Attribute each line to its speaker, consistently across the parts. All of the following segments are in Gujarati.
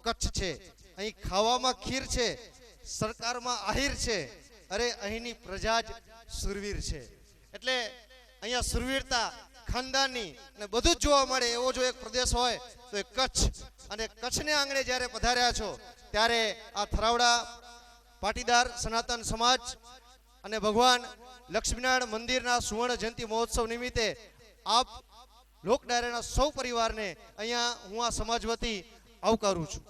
Speaker 1: કચ્છ છે, અહીં ખાવામાં ખીર છે, સરકારમાં આહિર છે, અરે અહીંની પ્રજા જ સુરવીર છે. એટલે અહીંયા સુરવીરતા ખાનદાની અને બધું જ જોવા મળે એવો જો એક પ્રદેશ હોય તો એ કચ્છ. અને કચ્છને આંગણે જ્યારે પધાર્યા છો ત્યારે આ થરાવડા પાટીદાર સનાતન સમાજ અને ભગવાન લક્ષ્મીનારાયણ મંદિરના સુવર્ણ જયંતિ મહોત્સવ નિમિત્તે આપ લોક ડાયરાના સૌ પરિવારને અહીંયા હું આ સમાજ વતી આવકારું છું.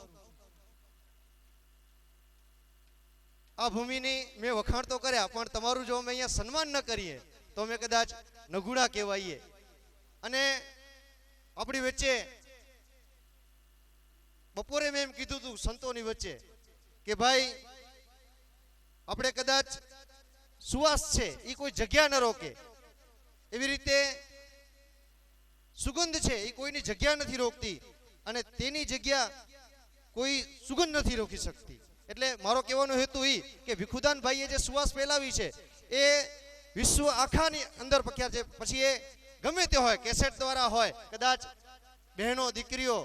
Speaker 1: આ ભૂમિની મેં વખાણ તો કર્યા, પણ તમારું જો અમે અહીંયા સન્માન ન કરીએ તો અમે કદાચ નગુડા કહેવાઈએ. અને આપણી વચ્ચે બપોરે મેં એમ કીધું હતું સંતોની વચ્ચે કે ભાઈ આપણે કદાચ સુવાસ છે એ કોઈ જગ્યા ન રોકે, એવી રીતે સુગંધ છે એ કોઈની જગ્યા નથી રોકતી અને તેની જગ્યા કોઈ સુગંધ નથી રોકી શકતી. એટલે મારો કહેવાનો હેતુ એ કે ભીખુદાન ભાઈએ જે સુવાસ ફેલાવી છે એ વિશ્વ આખાની અંદર પ્રખ્યાત છે. પછી એ ગમે તે હોય, કેસેટ દ્વારા હોય, કદાચ બહેનો દીકરીઓ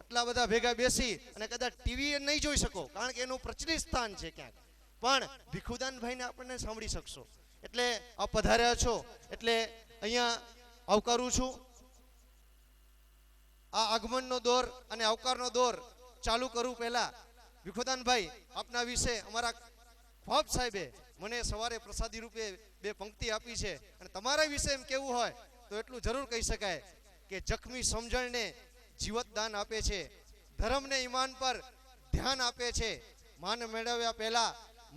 Speaker 1: આટલા બધા ભેગા બેસી અને કદાચ ટીવી નહીં જોઈ શકો કારણ કે એનું પ્રચલિત સ્થાન છે ક્યાંક, પણ ભીખુદાનભાઈને આપણને સાંભળી શકશો. એટલે આપ પધાર્યા છો એટલે અહીંયા આવકારું છું. આ આગમનનો દોર અને આવકારનો દોર ચાલુ કરું પહેલા ભીખુદાનભાઈ આપના વિશે અમારા ખ્વાબ સાહેબે મને સવારે પ્રસાદી રૂપે 2 પંક્તિ આપી છે અને તમારા વિશે એમ કેવું હોય તો એટલું જરૂર કહી શકાય કે જખમી સમજણને જીવત દાન આપે છે, ધર્મને ઈમાન પર ધ્યાન આપે છે, માન મેળવ્યા પહેલા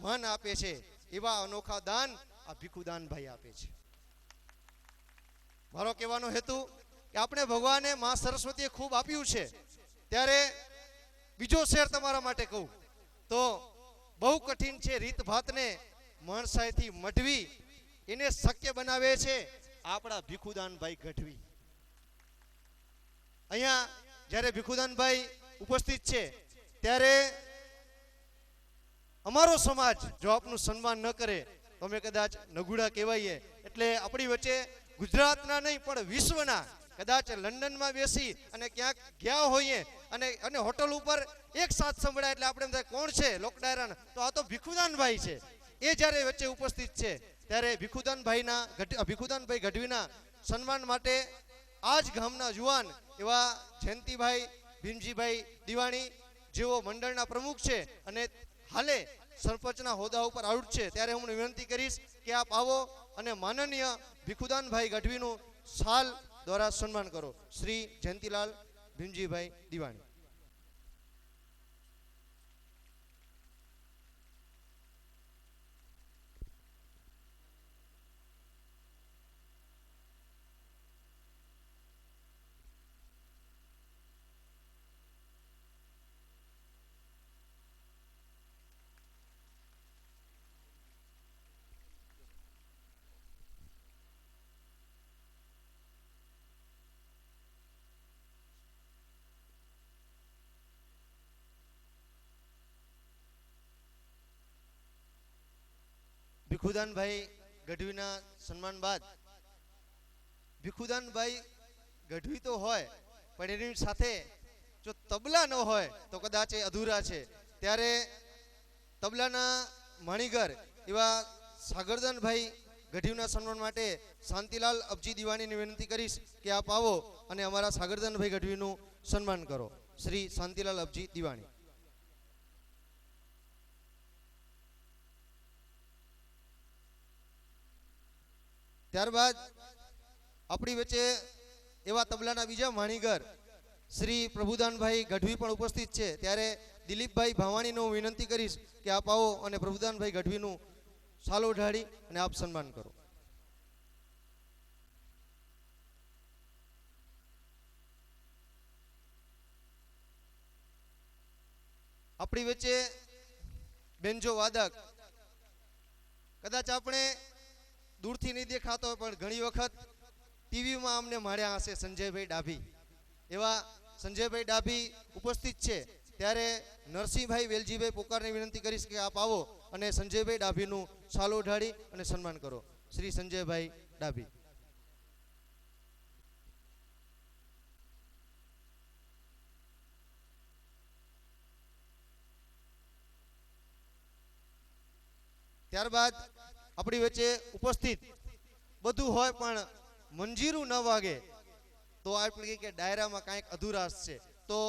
Speaker 1: મન આપે છે, એવા અનોખા દાન આ ભીખુદાનભાઈ આપે છે. મારો કહેવાનો હેતુ કે આપણે ભગવાને માં સરસ્વતીએ ખૂબ આપ્યું છે ત્યારે બીજો શેર તમારા માટે કહું તો બહુ કઠિન છે રીત ભાતને માણસાઈથી મઢવી, એને શક્ય બનાવે છે આપણા ભીખુદાનભાઈ ગઢવી. અહીંયા જ્યારે ભીખુદાનભાઈ ઉપસ્થિત છે ત્યારે અમારો સમાજ જો આપનું સન્માન ન કરે તો અમે કદાચ નગુડા કહેવાઈએ. એટલે આપણી વચ્ચે ગુજરાતના નહીં પણ વિશ્વના કદાચ લંડનમાં બેસી અને ક્યાંક ગયા હોઈએ અને હોટલ ઉપર એક સાથ સંભળાય એટલે આપણે બધા કોણ છે લોક ડાયરાના, તો આ તો ભીખુદાનભાઈ છે. એ જ્યારે વચ્ચે ઉપસ્થિત છે ત્યારે ભીખુદાનભાઈ ગઢવીના સન્માન માટે આ જ ગામના જુવાન એવા જયંતિભાઈ ભીમજીભાઈ દિવાણી જેઓ મંડળના પ્રમુખ છે અને હાલે સરપંચના હોદ્દા ઉપર આઉટ છે, ત્યારે હું વિનંતી કરીશ કે આપ આવો અને માનનીય ભીખુદાનભાઈ ગઢવીનું શાલ દ્વારા સન્માન કરો. શ્રી જયંતિલાલ ભીમજીભાઈ દિવાણી. ભીખુદાનભાઈ ગઢવીના સન્માન બાદ ભીખુદાનભાઈ ગઢવી તો હોય પણ એની સાથે જો તબલા ન હોય તો કદાચ એ અધૂરા છે. ત્યારે તબલાના માણીગર એવા સાગરદાનભાઈ ગઢવીના સન્માન માટે શાંતિલાલ અબજી દિવાણીની વિનંતી કરીશ કે આપ આવો અને અમારા સાગરદાનભાઈ ગઢવીનું સન્માન કરો. શ્રી શાંતિલાલ અબજી દિવાણી. ત્યારબાદ આપણી વચ્ચે એવા તબલાના બીજા માણીગર શ્રી પ્રભુદાનભાઈ ગઢવી પણ ઉપસ્થિત છે, ત્યારે દિલીપભાઈ ભાવાણીને હું વિનંતી કરીશ કે આપ આવો અને પ્રભુદાનભાઈ ગઢવીનું શાલ ઓઢાડી અને આપ સન્માન કરો. આપણી વચ્ચે બેન્જો વાદક કદાચ આપણે દૂરથી નહીં દેખાતો હોય પણ ઘણી વખત ટીવીમાં અમને મળ્યા હશે સંજયભાઈ ડાભી. એવા સંજયભાઈ ડાભી ઉપસ્થિત છે, ત્યારે નરસિંહભાઈ વેલજીભાઈ પોકારની વિનંતી કરીશ કે આપ આવો અને સંજયભાઈ ડાભીનું શાલ ઓઢાડી અને સન્માન કરો. શ્રી સંજયભાઈ ડાભી. ત્યારબાદ આપણી વચ્ચે ઉપસ્થિત બધું હોય પણ મંજીરું ન વાગે તો આપણે કહીએ કે ડાયરામાં કાંઈક અધુરાશ છે. તો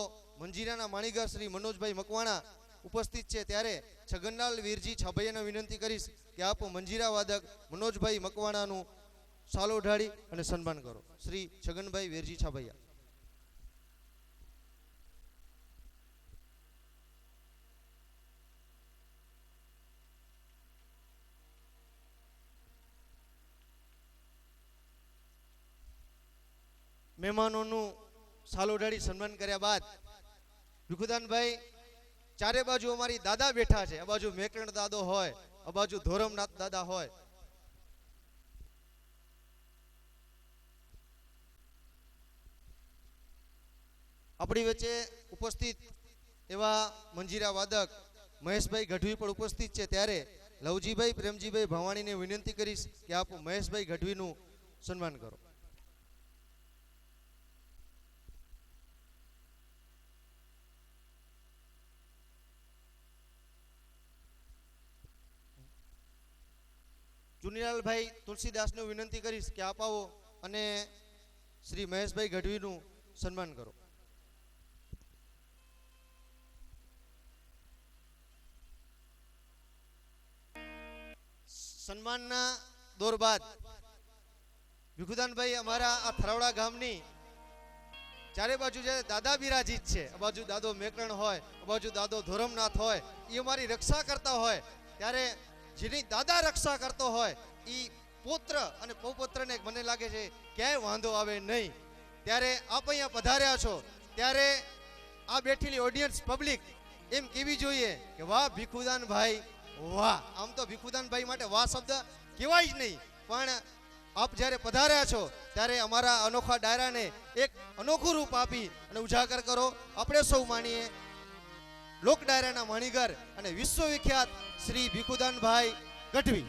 Speaker 1: મંજીરાના માણીગર શ્રી મનોજભાઈ મકવાણા ઉપસ્થિત છે, ત્યારે છગનલાલ વીરજી છાભૈયાને વિનંતી કરીશ કે આપ મંજીરા વાદક મનોજભાઈ મકવાણાનું સાલો ઢાળી અને સન્માન કરો. શ્રી છગનભાઈ વીરજી છાભૈયા. મહેમાનોનું સાલો ઢાળી સન્માન કર્યા બાદ ભીખુદાનભાઈ ચારે બાજુ અમારી દાદા બેઠા છે. આ બાજુ મેકરણ દાદો હોય, આ બાજુ ધોરમનાથ દાદા હોય. આપણી વચ્ચે ઉપસ્થિત એવા મંજીરા વાદક મહેશભાઈ ગઢવી પણ ઉપસ્થિત છે, ત્યારે લવજીભાઈ પ્રેમજીભાઈ ભવાણીને વિનંતી કરીશ કે આપ મહેશભાઈ ગઢવીનું સન્માન કરો. ચુનીલાલભાઈ તુલસીદાસને વિનંતી કરીશ કે આપ આવો અને શ્રી મહેશભાઈ ગઢવીનું સન્માન કરો. સન્માનના દોર બાદ ભીખુદાનભાઈ અમારા આ થરાવડા ગામની ચારે બાજુ જે દાદા બિરાજીત છે, આ બાજુ દાદો મેકરણ હોય, આ બાજુ દાદો ધોરમનાથ હોય, એ અમારી રક્ષા કરતા હોય, ત્યારે જેની દાદા રક્ષા કરતો હોય એ પુત્ર અને પૌપુત્રને મને લાગે છે ક્યાંય વાંધો આવે નહીં. ત્યારે આપ અહીંયા પધાર્યા છો, ત્યારે આ બેઠેલી ઓડિયન્સ પબ્લિક એમ કેવી જોઈએ કે વાહ ભીખુદાનભાઈ વાહ. આમ તો ભીખુદાનભાઈ માટે વાહ શબ્દ કહેવાય જ નહીં, પણ આપ જ્યારે પધાર્યા છો ત્યારે અમારા અનોખા ડાયરાને એક અનોખું રૂપ આપી અને ઉજાગર કરો. આપણે સૌ માનીએ લોક ડાયરાના માણીગર અને વિશ્વવિખ્યાત શ્રી ભીખુદાનભાઈ ગઢવી.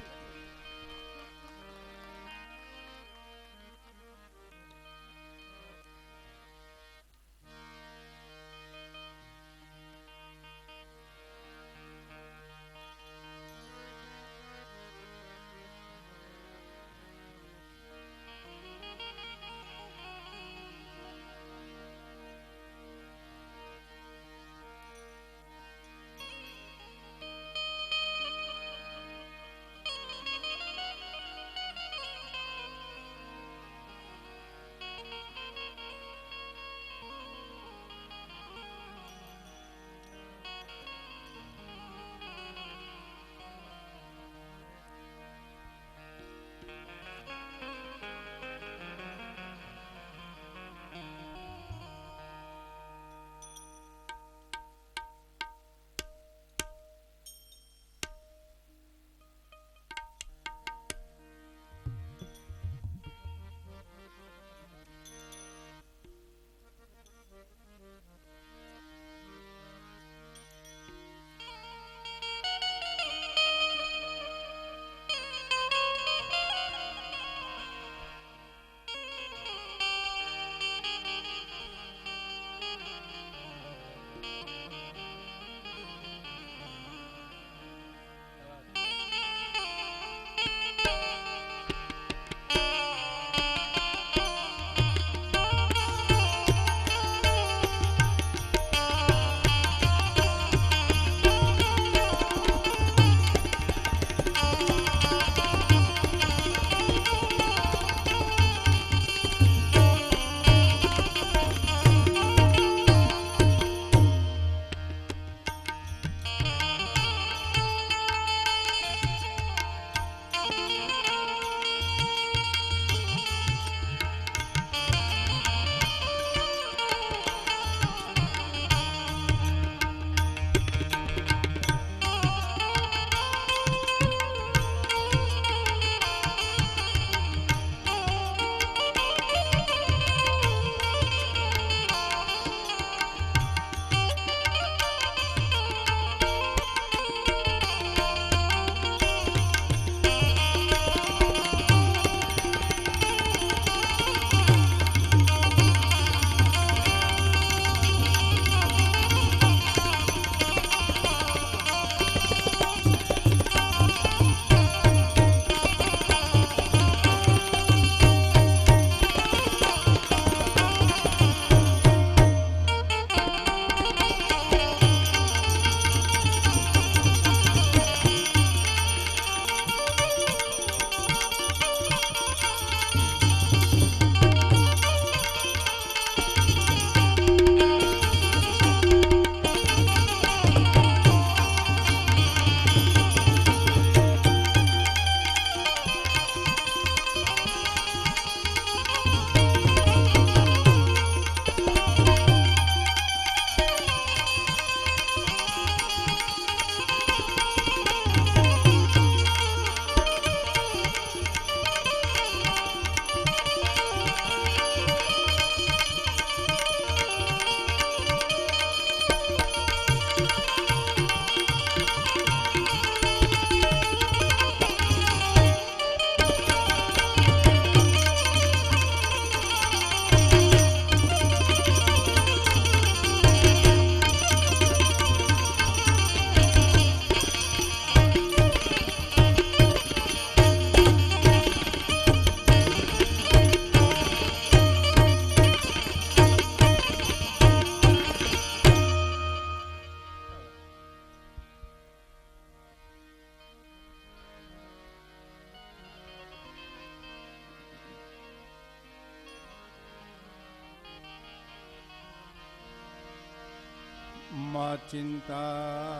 Speaker 2: ચિંતા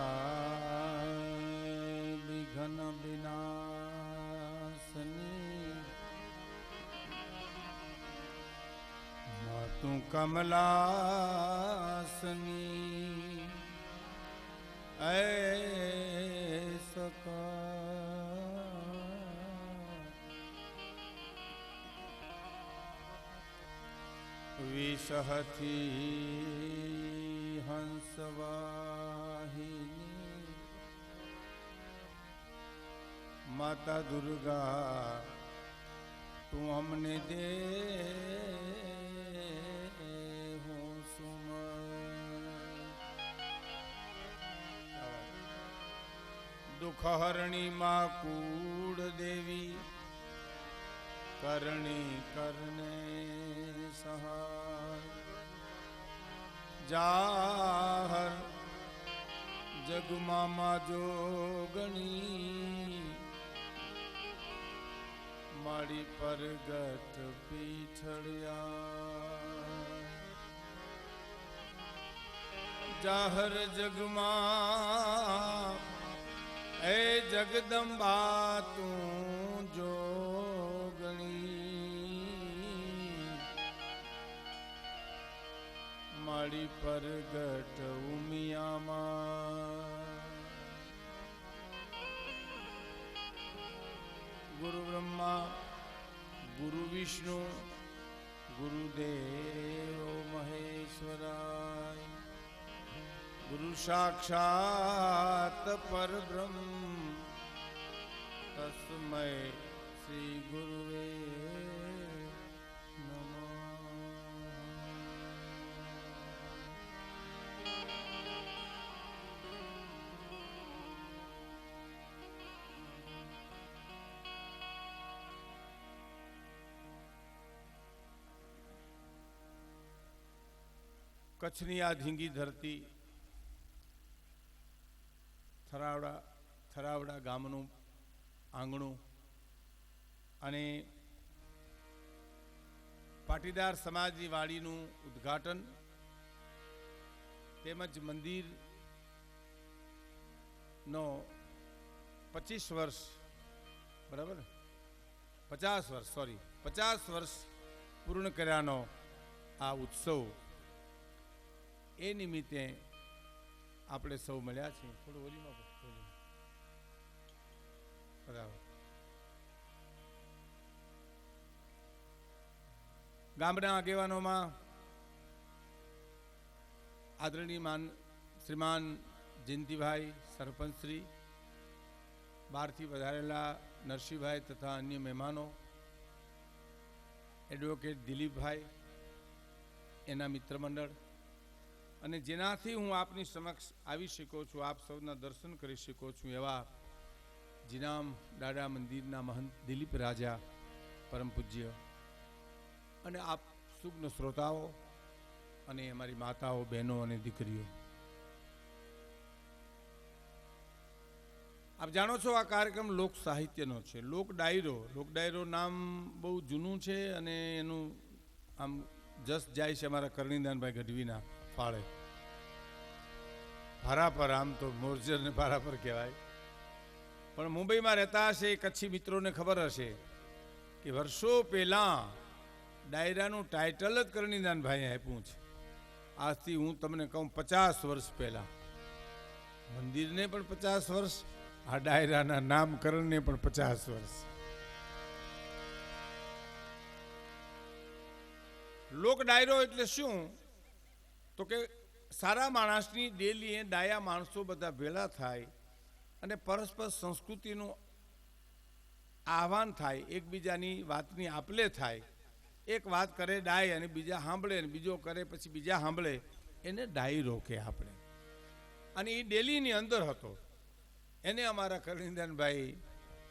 Speaker 2: વિઘન વિનાશની તું કમલાસની એ સકા વિષહથી હંસવાહિની માતા દુર્ગા તું અમને દે દુઃખહરણી માં કૂળ દેવી કરણી કરને સહાય જાહર જગમામા જોગણી મારી પરગટ પીછળ્યા જાહર જગમાં એ જગદંબા તું જોગણી મારી પરગટ ઉમિયામાં ગુરુ બ્રહ્મા ગુરુ વિષ્ણુ ગુરુદેવ મહેશ્વરાય ગુરુ સાક્ષાત પરબ્રહ્મ તસ્મૈ શ્રી ગુરુવે નમઃ. કચ્છની આ ધીંગી ધરતી થરાવડા ગામનું આંગણું અને પાટીદાર સમાજની વાડીનું ઉદ્ઘાટન તેમજ મંદિરનો 25 વર્ષ બરાબર 50 વર્ષ પૂર્ણ કર્યાનો આ ઉત્સવ એ નિમિત્તે આપણે સૌ મળ્યા છીએ. થોડું ઓલીમાં બરાબર. ગામના આગેવાનોમાં આદરણીય શ્રીમાન જયંતિભાઈ સરપંચશ્રી, બહારથી વધારેલા નરસિંહભાઈ તથા અન્ય મહેમાનો, એડવોકેટ દિલીપભાઈ, એના મિત્ર મંડળ, અને જેનાથી હું આપની સમક્ષ આવી શકો છું, આપ સૌના દર્શન કરી શકો છું એવા જીનામ દાદા મંદિરના મહંત દિલીપ રાજા પરમ પૂજ્ય, અને આપ સુગ્ન શ્રોતાઓ અને અમારી માતાઓ, બહેનો અને દીકરીઓ, આપ જાણો છો આ કાર્યક્રમ લોક સાહિત્યનો છે. લોક ડાયરો નામ બહુ જૂનું છે અને એનું આમ જસ જાય છે અમારા કરણીદાનભાઈ ગઢવીના ફાળે. ભારાપર, આમ તો મોરજર ને ભારાપર કહેવાય, પણ મુંબઈમાં રહેતા હશે કચ્છી મિત્રોને ખબર હશે કે વર્ષો પહેલા ડાયરાનું ટાઇટલ જ કરણીદાનભાઈએ આપ્યું છે. આજથી હું તમને કહું 50 વર્ષ પહેલા. મંદિરને પણ 50 વર્ષ, આ ડાયરાના નામકરણને પણ 50 વર્ષ. લોક ડાયરો એટલે શું? તો કે સારા માણસની ડેલીએ ડાયા માણસો બધા ભેળા થાય અને પરસ્પર સંસ્કૃતિનું આહવાન થાય, એકબીજાની વાતની આપલે થાય. એક વાત કરે ડાય અને બીજા સાંભળે, અને બીજો કરે પછી બીજા સાંભળે, એને ડાયરો કે આપણે. અને એ ડેલીની અંદર હતો. એને અમારા કરણીદાનભાઈ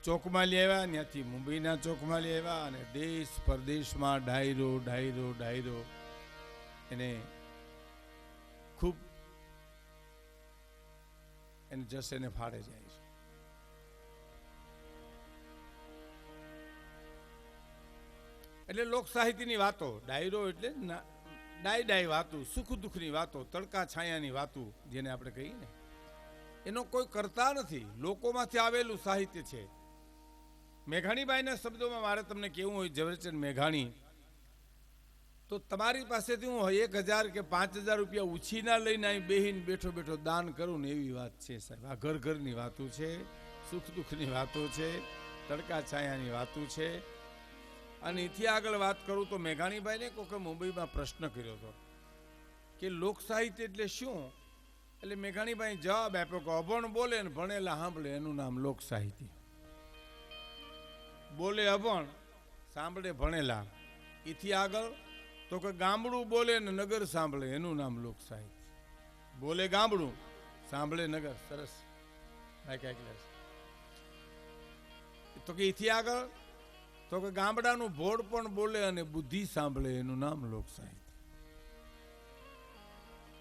Speaker 2: ચોકમાં લઈ આવ્યા, ત્યાંથી મુંબઈના ચોકમાં લઈ આવ્યા, અને દેશ પરદેશમાં ડાયરો એને ખૂબ એને જસ એને ફાળે જાય છે. એટલે લોક સાહિત્યની વાતો, ડાયરો એટલે ડાય વાતો, સુખ દુઃખની વાતો, તડકા છાયાની વાતો જેને આપણે કહીએ ને, એનો કોઈ કરતા નથી, લોકોમાંથી આવેલું સાહિત્ય છે. મેઘાણીબાઈના શબ્દોમાં મારે તમને કેવું હોય, ઝવેરચંદ મેઘાણી, તો તમારી પાસેથી હું 1000 કે 5000 રૂપિયા ઉછીના લઈને અહીં બેહીને બેઠો બેઠો દાન કરું ને એવી વાત છે સાહેબ. આ ઘર ઘરની વાતો છે, સુખ દુઃખની વાતો છે, તડકા છાયાની વાતો છે. અને એથી આગળ વાત કરું તો મેઘાણીભાઈને કોકે મુંબઈમાં પ્રશ્ન કર્યો હતો કે લોક સાહિત્ય એટલે શું? એટલે મેઘાણીભાઈ જવાબ આપ્યો કે અભણ બોલે ને ભણેલા સાંભળે એનું નામ લોક સાહિત્ય. બોલે અભણ, સાંભળે ભણેલા. એથી આગળ તો કે ગામડું બોલે ને નગર સાંભળે એનું નામ લોક સાહિત્ય. બોલે ગામડું, સાંભળે નગર. સરસ. તો કે એથી આગળ તો કે ગામડાનું ભોળ પણ બોલે અને બુદ્ધિ સાંભળે એનું નામ લોક સાહિત્ય.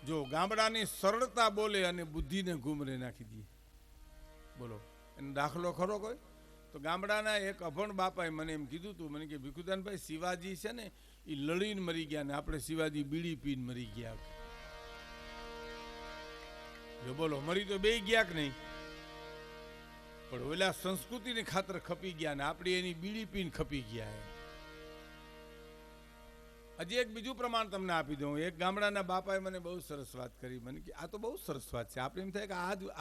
Speaker 2: જો ગામડાની સરળતા બોલે અને બુદ્ધિને ગુમરે નાખી દે. બોલો એનો દાખલો ખરો કોઈ? તો ગામડાના એક અભણ બાપાએ મને એમ કીધું હતું, મને કે ભીખુદાનભાઈ શિવાજી છે ને એ લડીને મરી ગયા ને આપણે શિવાજી બીડી પીને મરી ગયા. જો બોલો મરી તો બે ગયા કે નહીં, પણ ઓલા સંસ્કૃતિની ખાતર ખપી ગયા ને આપણે એની બીડી પીને ખપી ગયા. હજી એક બીજું પ્રમાણ તમને આપી દઉં. એક ગામડાના બાપાએ મને બહુ સરસ વાત કરી. મને કે આ તો બહુ સરસ વાત છે. આપણે એમ થાય કે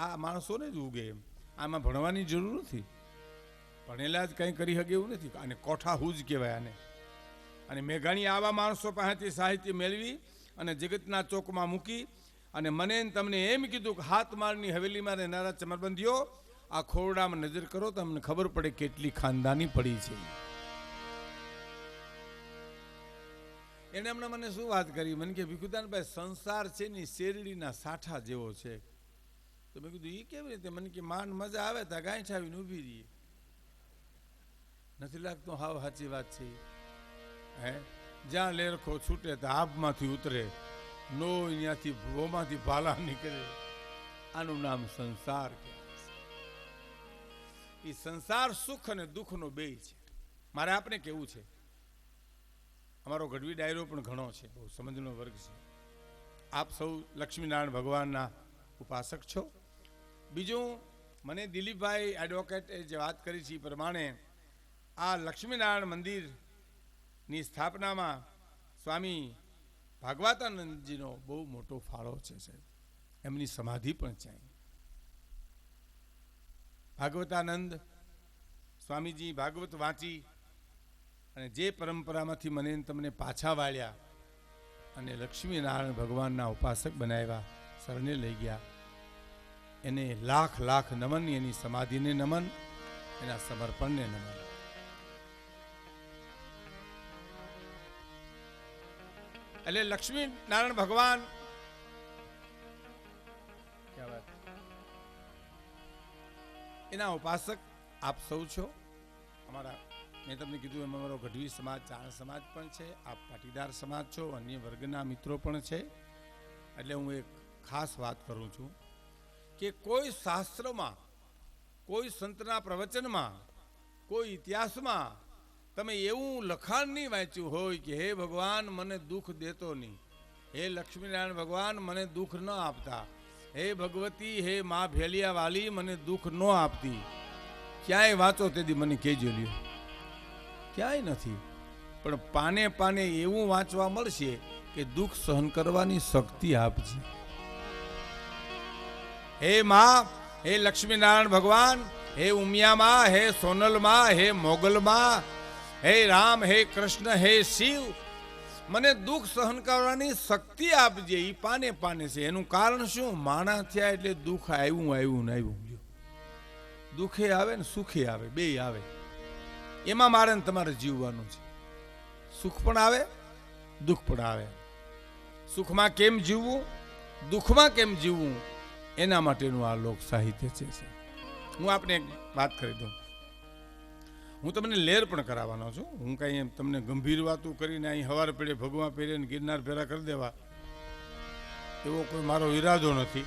Speaker 2: આ માણસોને જ ઉગે એમ, આમાં ભણવાની જરૂર નથી, ભણેલા જ કંઈ કરી શકે એવું નથી. અને કોઠા હુજ કહેવાય આને. અને મેઘાણી આવા માણસો પાસેથી સાહિત્ય મેળવી અને જગતના ચોકમાં મૂકી અને મને તમને એમ કીધું કે હાથ માળની હવેલીમાં રહેનારા ચમરબંધીઓ, આ ખોરડામાં નજર કરો તો તમને ખબર પડે કેટલી ખાનદાની પડી છે. એને હમણાં મને શું વાત કરી, મને કે ભીખુદાનભાઈ સંસાર છે ને શેરડીના સાઠા જેવો છે. તો મેં કીધું એ કેવી રીતે? મને કે માન મજા આવે ત્યાં ગાંઠ આવીને ઊભી રહીએ. નથી લાગતું હાવ સાચી વાત છે? હે, જ્યાં લેરખો છૂટે ત્યાં આબમાંથી ઉતરે, નો ત્યાંથી ભોમાંથી ભાલા નીકળે. આનું નામ સંસાર કહેવાય. એ સંસાર સુખ અને દુઃખનો બેય છે. મારે આપને કેવું છે, અમારો ગઢવી ડાયરો પણ ઘણો છે, બહુ સમજનો વર્ગ છે. આપ સૌ લક્ષ્મીનારાયણ ભગવાનના ઉપાસક છો. બીજું, મને દિલીપભાઈ એડવોકેટે જે વાત કરી છે એ પ્રમાણે આ લક્ષ્મીનારાયણ મંદિરની સ્થાપનામાં સ્વામી ભાગવતાનંદજીનો બહુ મોટો ફાળો છે સાહેબ. એમની સમાધિ પણ છે. ભાગવતાનંદ સ્વામીજી ભાગવત વાંચી અને જે પરંપરામાંથી મને તમને પાછા વાળ્યા અને લક્ષ્મીનારાયણ ભગવાનના ઉપાસક બનાવ્યા, શરણે લઈ ગયા, એને લાખ લાખ નમન. એની સમાધિને નમન, એના સમર્પણને નમન. એટલે લક્ષ્મીનારાયણ ભગવાન એના ઉપાસક આપ સૌ છો. અમારા મેં તમને કીધું એમ અમારો ગઢવી સમાજ, ચારણ સમાજ પણ છે, આપ પાટીદાર સમાજ છો, અન્ય વર્ગના મિત્રો પણ છે. એટલે હું એક ખાસ વાત કરું છું કે કોઈ શાસ્ત્રમાં, કોઈ સંતના પ્રવચનમાં, કોઈ ઇતિહાસમાં તમે એવું લખાણ નહીં વાંચ્યું હોય કે હે ભગવાન મને દુઃખ દેતો નહીં, હે લક્ષ્મીનારાયણ ભગવાન મને દુઃખ ન આપતા, હે ભગવતી, હે મા ભેલિયા વાલી મને દુઃખ ન આપતી. ક્યાંય વાંચો તેથી મને કહેજો લ્યો. ક્યાંય નથી. પણ પાને પાને એવું વાંચવા મળશે કે દુઃખ સહન કરવાની શક્તિ આપજે. હે મા, હે લક્ષ્મીનારાયણ ભગવાન, હે ઉમિયામાં, હે સોનલમાં, હે મોગલમાં, હે રામ, હે કૃષ્ણ, હે શિવ, મને દુઃખ સહન કરવાની શક્તિ આપજે. એ પાને પાને છે. એનું કારણ શું? માણા થયા એટલે દુઃખ આવ્યું ને આવ્યું. દુઃખે આવે ને સુખે આવે, બે આવે. એમાં મારે તમારે જીવવાનું છે. સુખ પણ આવે, દુઃખ પણ આવે. સુખમાં કેમ જીવવું, દુઃખમાં કેમ જીવવું, એના માટેનું આ લોક સાહિત્ય છે. હું આપને એક વાત કરી દઉં. હું તમને લેર પણ કરાવવાનો છું. હું કાંઈ તમને ગંભીર વાતો કરીને અહીં હવાર પેડે ભગવા પહેરીને ગિરનાર ભેરા કરી દેવા એવો કોઈ મારો ઈરાદો નથી.